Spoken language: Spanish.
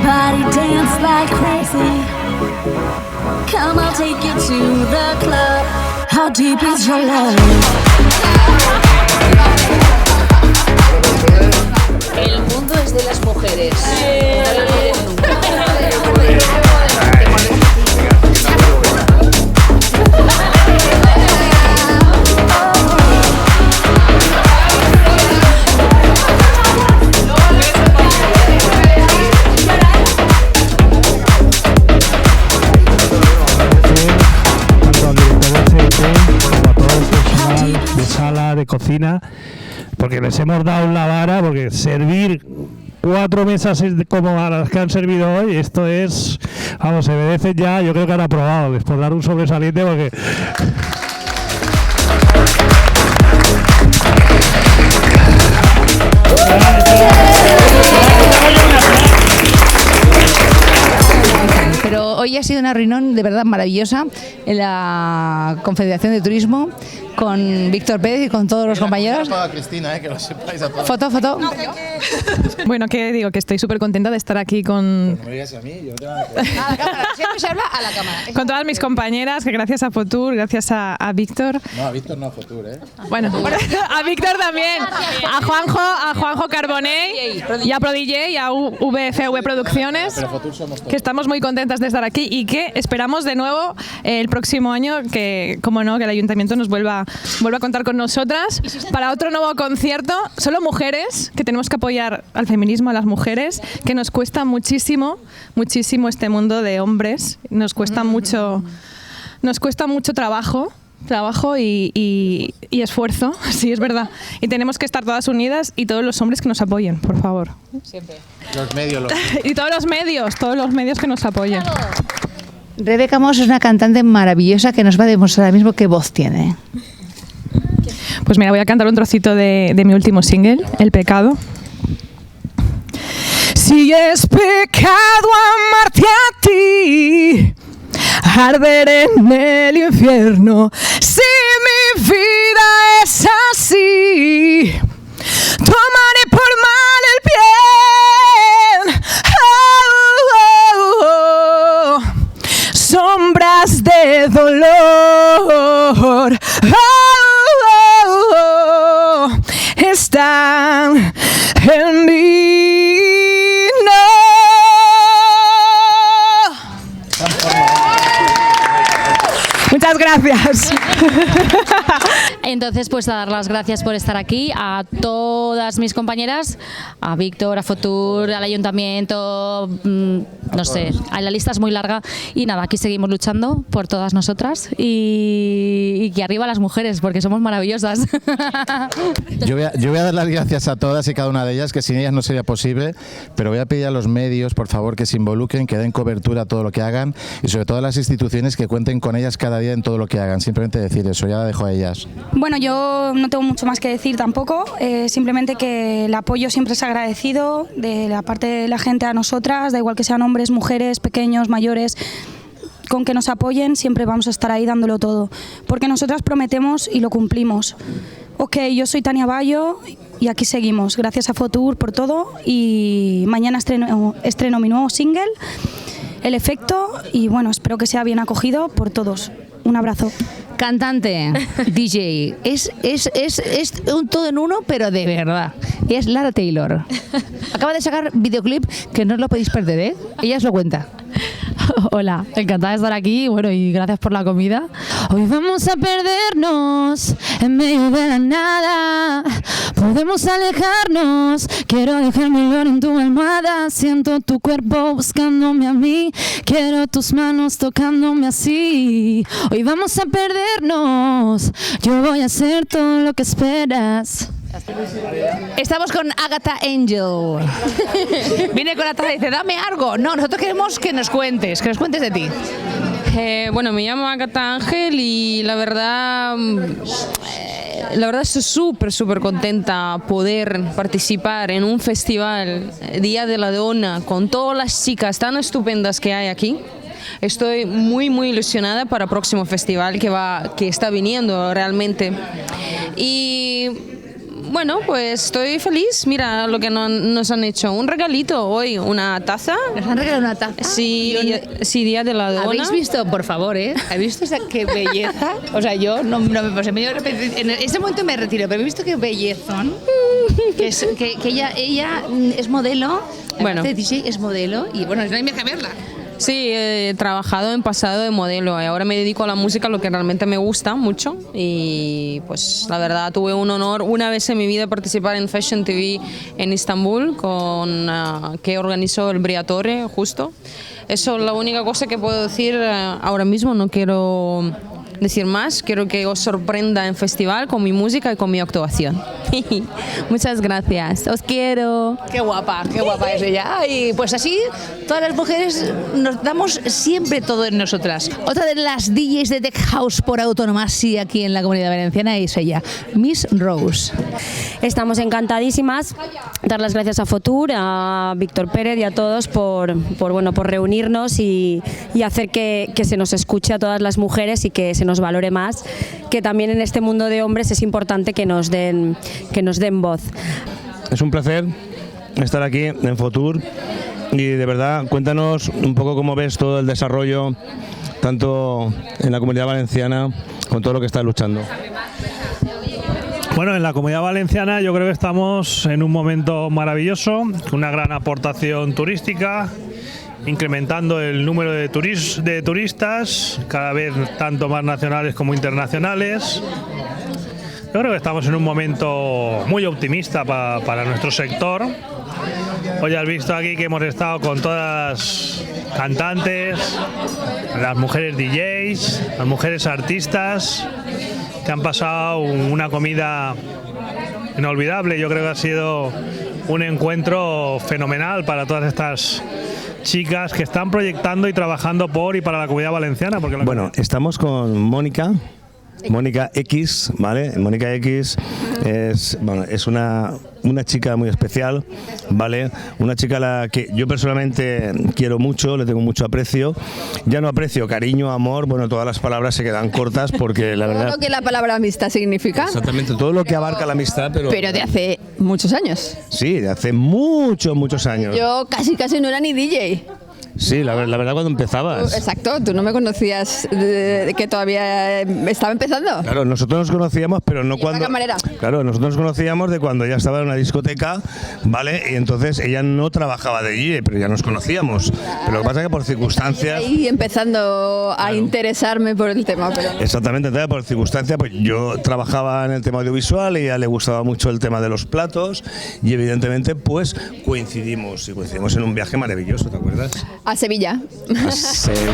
Everybody dance like crazy. Come, I'll take you to the club. How deep is your love? El mundo es de las mujeres. De sala, de cocina, porque les hemos dado la vara, porque servir 4 mesas como a las que han servido hoy, esto es, vamos, se merecen ya, yo creo que han aprobado, después dar un sobresaliente, porque... Pero hoy ha sido una reunión de verdad maravillosa en la Confederación de Turismo con Víctor Pérez y con todos los compañeros. Cristina, que lo sepáis a todos. Foto. Bueno, ¿qué digo? Que estoy súper contenta de estar aquí con... No me digas a mí, yo te A la cámara, siempre se habla a la cámara. Con todas mis compañeras, que gracias a Fotur, gracias a Víctor. No, a Víctor no, a Fotur, ¿eh? Bueno, a Víctor también, a Juanjo Carbonell y a ProDJ y a VFV Producciones, Pero Fotur somos todos. que estamos muy contentas de estar aquí y que esperamos de nuevo el próximo año que, como no, que el Ayuntamiento nos vuelva a contar con nosotras para otro nuevo concierto. Solo mujeres, que tenemos que apoyar al feminismo, a las mujeres, que nos cuesta muchísimo este mundo de hombres, nos cuesta mucho trabajo y esfuerzo, sí, es verdad. Y tenemos que estar todas unidas y todos los hombres que nos apoyen, por favor. Siempre. Los medios. Y todos los medios que nos apoyen. Rebeca Moss es una cantante maravillosa que nos va a demostrar ahora mismo qué voz tiene. Pues mira, voy a cantar un trocito de mi último single, El Pecado. Si es pecado amarte a ti, arder en el infierno, si mi vida es así, tomaré por mal el bien. Sombras de dolor están en mí. Muchas gracias. Entonces, pues a dar las gracias por estar aquí a todas mis compañeras, a Víctor, a Fotur, al Ayuntamiento, no sé, la lista es muy larga y nada, aquí seguimos luchando por todas nosotras y que arriba las mujeres, porque somos maravillosas. Yo voy a dar las gracias a todas y cada una de ellas, que sin ellas no sería posible, pero voy a pedir a los medios, por favor, que se involucren, que den cobertura a todo lo que hagan y sobre todo a las instituciones que cuenten con ellas cada día en todo lo que hagan. Simplemente decir eso, ya la dejo a ellas. Bueno, yo no tengo mucho más que decir tampoco, simplemente que el apoyo siempre es agradecido de la parte de la gente a nosotras, da igual que sean hombres, mujeres, pequeños, mayores, con que nos apoyen siempre vamos a estar ahí dándolo todo, porque nosotras prometemos y lo cumplimos. Ok, yo soy Tania Bayo y aquí seguimos, gracias a Fotur por todo y mañana estreno mi nuevo single, El Efecto, y bueno, espero que sea bien acogido por todos. Un abrazo. Cantante, DJ, es un todo en uno, pero de verdad. Es Lara Taylor. Acaba de sacar videoclip que no os lo podéis perder, ¿eh? Ella os lo cuenta. Hola, encantada de estar aquí, bueno, y gracias por la comida. Hoy vamos a perdernos en medio de la nada. Podemos alejarnos. Quiero dejar mi olor en tu almohada. Siento tu cuerpo buscándome a mí. Quiero tus manos tocándome así. Hoy vamos a perdernos. Yo voy a hacer todo lo que esperas. Estamos con Agatha Angel. Viene con la taza y dice, dame algo. No, nosotros queremos que nos cuentes de ti. Bueno, me llamo Agatha Ángel y la verdad estoy súper contenta poder participar en un festival Día de la Dona con todas las chicas tan estupendas que hay aquí. Estoy muy ilusionada para el próximo festival que está viniendo realmente. Y Bueno, pues estoy feliz. Mira lo que nos han hecho. Un regalito hoy, una taza. Nos han regalado una taza. Sí, Día de la Dona. ¿Habéis visto, por favor, ¿habéis visto qué belleza? O sea, yo no me pasé medio en ese momento me retiro, pero he visto qué bellezón. Que ella es modelo, bueno, DJ es modelo y bueno, no hay que verla. Sí, he trabajado en pasado de modelo y ahora me dedico a la música, lo que realmente me gusta mucho. Y pues la verdad tuve un honor una vez en mi vida participar en Fashion TV en Estambul, que organizó el Briatore justo. Eso es la única cosa que puedo decir ahora mismo, no quiero decir más, quiero que os sorprenda en festival con mi música y con mi actuación. Muchas gracias, os quiero. Qué guapa es ella. Y pues así, todas las mujeres nos damos siempre todo en nosotras. Otra de las DJs de Tech House por autonomía aquí en la Comunidad Valenciana es ella, Miss Rose. Estamos encantadísimas, dar las gracias a Fotur, a Víctor Pérez y a todos por reunirnos y hacer que se nos escuche a todas las mujeres y que se nos valore más, que también en este mundo de hombres es importante que nos den voz. Es un placer estar aquí en Fotur y de verdad cuéntanos un poco cómo ves todo el desarrollo tanto en la Comunidad Valenciana con todo lo que estás luchando. Bueno, en la Comunidad Valenciana yo creo que estamos en un momento maravilloso, una gran aportación turística, incrementando el número de turistas, cada vez tanto más nacionales como internacionales. Yo creo que estamos en un momento muy optimista para nuestro sector. Hoy has visto aquí que hemos estado con todas las cantantes, las mujeres DJs, las mujeres artistas, que han pasado una comida inolvidable. Yo creo que ha sido un encuentro fenomenal para todas estas chicas que están proyectando y trabajando por y para la Comunidad Valenciana. Porque bueno, estamos con Mónica X, ¿vale? Mónica X es una chica muy especial, ¿vale? Una chica a la que yo personalmente quiero mucho, le tengo mucho aprecio. Ya no aprecio, cariño, amor, bueno, todas las palabras se quedan cortas porque la verdad... Todo lo que la palabra amistad significa. Exactamente, todo lo que abarca la amistad, pero de hace muchos años. Sí, de hace muchos años. Yo casi no era ni DJ. Sí, la verdad cuando empezabas. Exacto, tú no me conocías que todavía estaba empezando. Claro, nosotros nos conocíamos, pero no cuando... camarera. Claro, nosotros nos conocíamos de cuando ella estaba en una discoteca, ¿vale? Y entonces ella no trabajaba de DJ, pero ya nos conocíamos. Claro. Pero lo que pasa es que por circunstancias... Y empezando a interesarme por el tema. Pero... Exactamente, entonces por circunstancias, pues yo trabajaba en el tema audiovisual y a ella le gustaba mucho el tema de los platos y evidentemente pues coincidimos en un viaje maravilloso, ¿te acuerdas? A Sevilla. A Sevilla.